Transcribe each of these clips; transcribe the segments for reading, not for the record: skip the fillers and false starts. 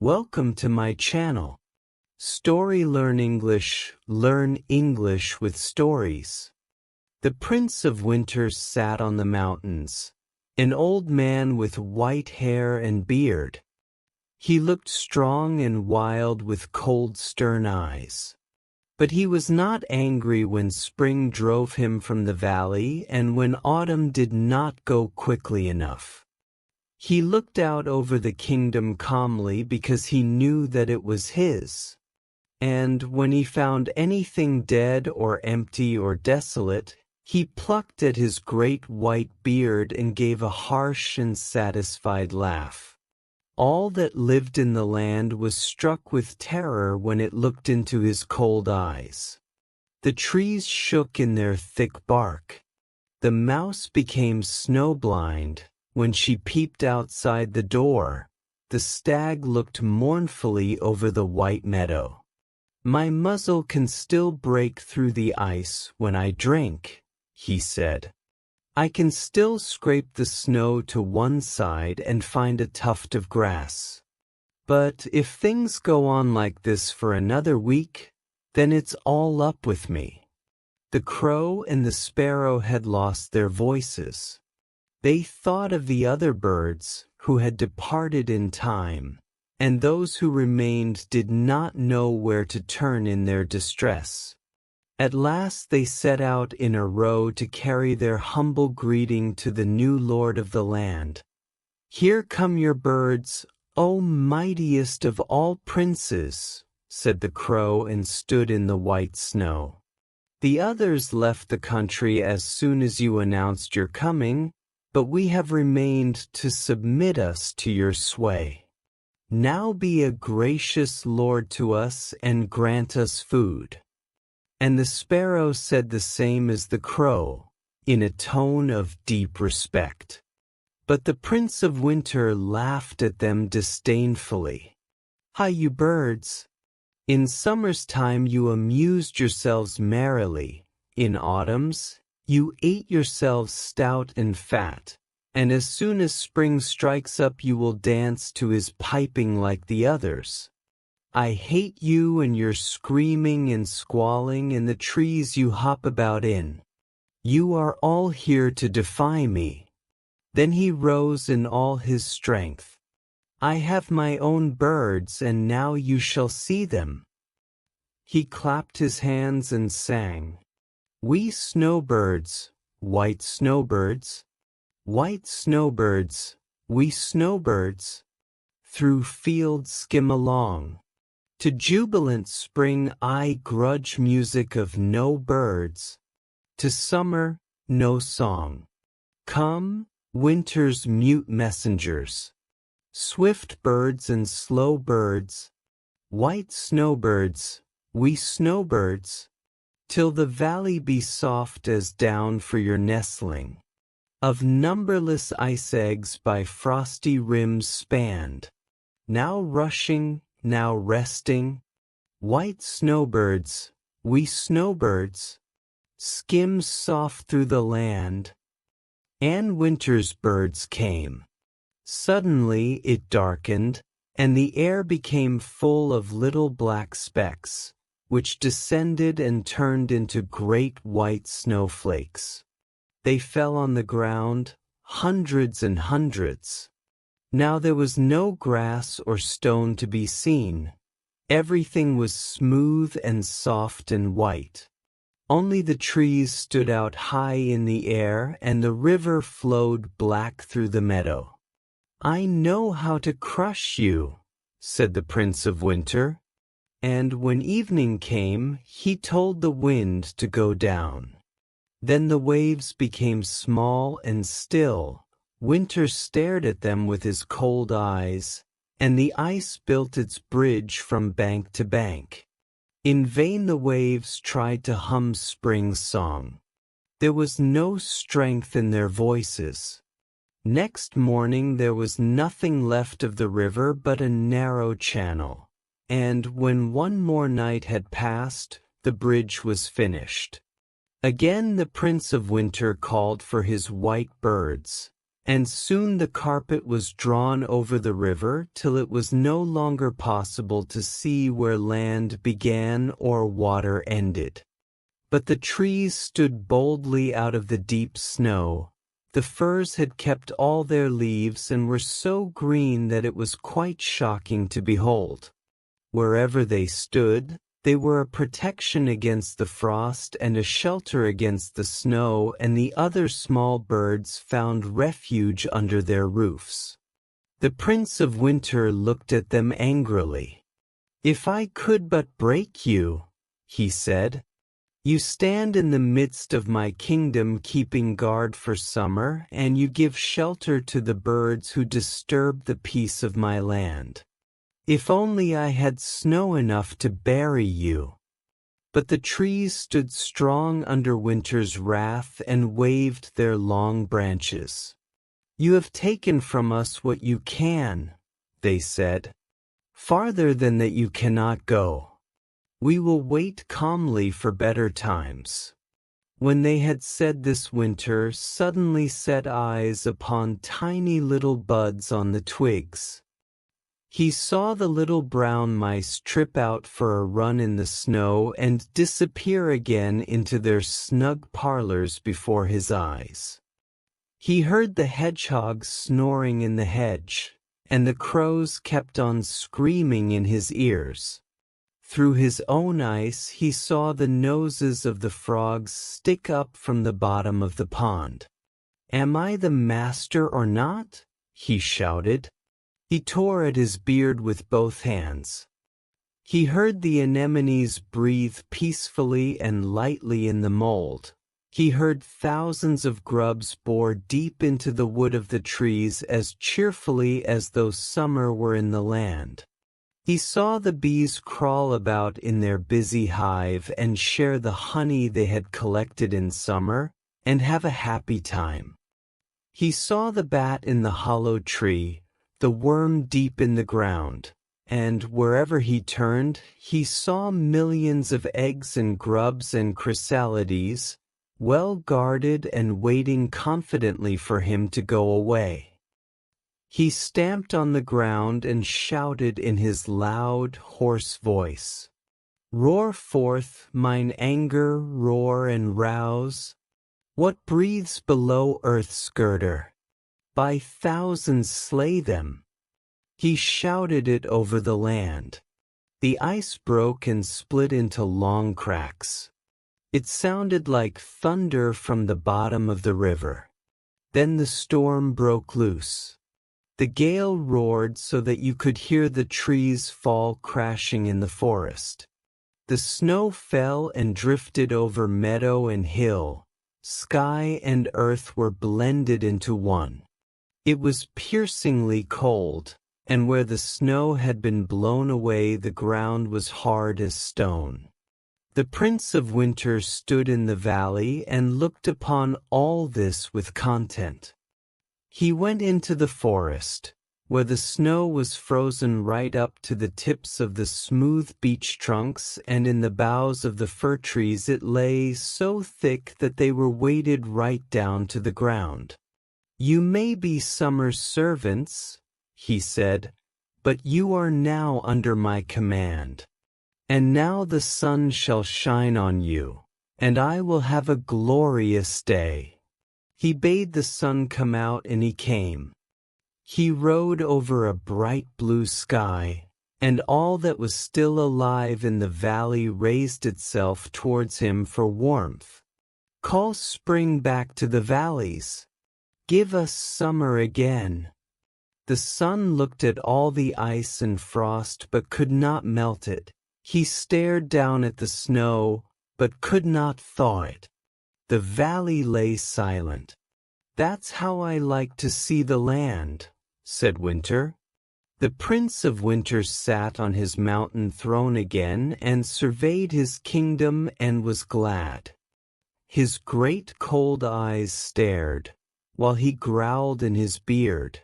Welcome to my channel. Story Learn English with stories. The Prince of Winter sat on the mountains, an old man with white hair and beard. He looked strong and wild with cold, stern eyes. But he was not angry when spring drove him from the valley and when autumn did not go quickly enough. He looked out over the kingdom calmly because he knew that it was his. And when he found anything dead or empty or desolate, he plucked at his great white beard and gave a harsh and satisfied laugh. All that lived in the land was struck with terror when it looked into his cold eyes. The trees shook in their thick bark. The mouse became snowblind. When she peeped outside the door, the stag looked mournfully over the white meadow. "My muzzle can still break through the ice when I drink," he said. "I can still scrape the snow to one side and find a tuft of grass. But if things go on like this for another week, then it's all up with me." The crow and the sparrow had lost their voices. They thought of the other birds who had departed in time, and those who remained did not know where to turn in their distress. At last they set out in a row to carry their humble greeting to the new lord of the land. "Here come your birds, O mightiest of all princes," said the crow and stood in the white snow. "The others left the country as soon as you announced your coming, but we have remained to submit us to your sway. Now be a gracious lord to us and grant us food." And the sparrow said the same as the crow, in a tone of deep respect. But the Prince of Winter laughed at them disdainfully. "Hi, you birds! In summer's time you amused yourselves merrily. In autumn's, you ate yourselves stout and fat, and as soon as spring strikes up you will dance to his piping like the others. I hate you and your screaming and squalling and the trees you hop about in. You are all here to defy me." Then he rose in all his strength. "I have my own birds and now you shall see them." He clapped his hands and sang, "We snowbirds, white snowbirds, white snowbirds, we snowbirds, through fields skim along. To jubilant spring I grudge music of no birds, to summer no song. Come, winter's mute messengers, swift birds and slow birds, white snowbirds, we snowbirds, till the valley be soft as down for your nestling, of numberless ice eggs by frosty rims spanned, now rushing, now resting. White snowbirds, we snowbirds, skim soft through the land." And winter's birds came. Suddenly it darkened, and the air became full of little black specks, which descended and turned into great white snowflakes. They fell on the ground, hundreds and hundreds. Now there was no grass or stone to be seen. Everything was smooth and soft and white. Only the trees stood out high in the air and the river flowed black through the meadow. "I know how to crush you," said the Prince of Winter. And when evening came, he told the wind to go down. Then the waves became small and still. Winter stared at them with his cold eyes, and the ice built its bridge from bank to bank. In vain the waves tried to hum spring's song. There was no strength in their voices. Next morning there was nothing left of the river but a narrow channel. And when one more night had passed, the bridge was finished. Again the Prince of Winter called for his white birds, and soon the carpet was drawn over the river till it was no longer possible to see where land began or water ended. But the trees stood boldly out of the deep snow. The firs had kept all their leaves and were so green that it was quite shocking to behold. Wherever they stood, they were a protection against the frost and a shelter against the snow, and the other small birds found refuge under their roofs. The Prince of Winter looked at them angrily. "If I could but break you," he said. "You stand in the midst of my kingdom keeping guard for summer, and you give shelter to the birds who disturb the peace of my land. If only I had snow enough to bury you." But the trees stood strong under winter's wrath and waved their long branches. "You have taken from us what you can," they said, "farther than that you cannot go. We will wait calmly for better times." When they had said this, Winter suddenly set eyes upon tiny little buds on the twigs. He saw the little brown mice trip out for a run in the snow and disappear again into their snug parlors before his eyes. He heard the hedgehogs snoring in the hedge, and the crows kept on screaming in his ears. Through his own ice he saw the noses of the frogs stick up from the bottom of the pond. "Am I the master or not?" he shouted. He tore at his beard with both hands. He heard the anemones breathe peacefully and lightly in the mold. He heard thousands of grubs bore deep into the wood of the trees as cheerfully as though summer were in the land. He saw the bees crawl about in their busy hive and share the honey they had collected in summer, and have a happy time. He saw the bat in the hollow tree, the worm deep in the ground, and wherever he turned, he saw millions of eggs and grubs and chrysalides, well guarded and waiting confidently for him to go away. He stamped on the ground and shouted in his loud, hoarse voice, "Roar forth, mine anger, roar and rouse! What breathes below earth's girder? By thousands slay them!" He shouted it over the land. The ice broke and split into long cracks. It sounded like thunder from the bottom of the river. Then the storm broke loose. The gale roared so that you could hear the trees fall crashing in the forest. The snow fell and drifted over meadow and hill. Sky and earth were blended into one. It was piercingly cold, and where the snow had been blown away the ground was hard as stone. The Prince of Winter stood in the valley and looked upon all this with content. He went into the forest, where the snow was frozen right up to the tips of the smooth beech trunks, and in the boughs of the fir trees it lay so thick that they were weighted right down to the ground. "You may be summer's servants," he said, "but you are now under my command. And now the sun shall shine on you, and I will have a glorious day." He bade the sun come out, and he came. He rode over a bright blue sky, and all that was still alive in the valley raised itself towards him for warmth. "Call spring back to the valleys. Give us summer again." The sun looked at all the ice and frost but could not melt it. He stared down at the snow but could not thaw it. The valley lay silent. "That's how I like to see the land," said Winter. The Prince of Winter sat on his mountain throne again and surveyed his kingdom and was glad. His great cold eyes stared, while he growled in his beard.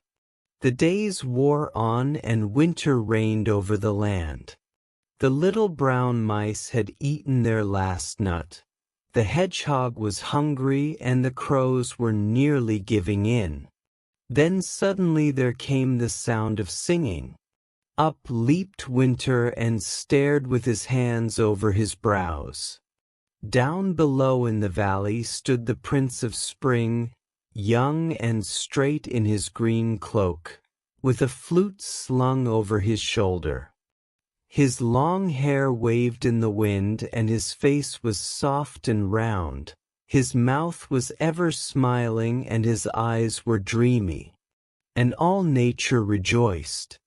The days wore on and winter reigned over the land. The little brown mice had eaten their last nut. The hedgehog was hungry and the crows were nearly giving in. Then suddenly there came the sound of singing. Up leaped Winter and stared with his hands over his brows. Down below in the valley stood the Prince of Spring, young and straight in his green cloak, with a flute slung over his shoulder. His long hair waved in the wind and his face was soft and round. His mouth was ever smiling and his eyes were dreamy. And all nature rejoiced.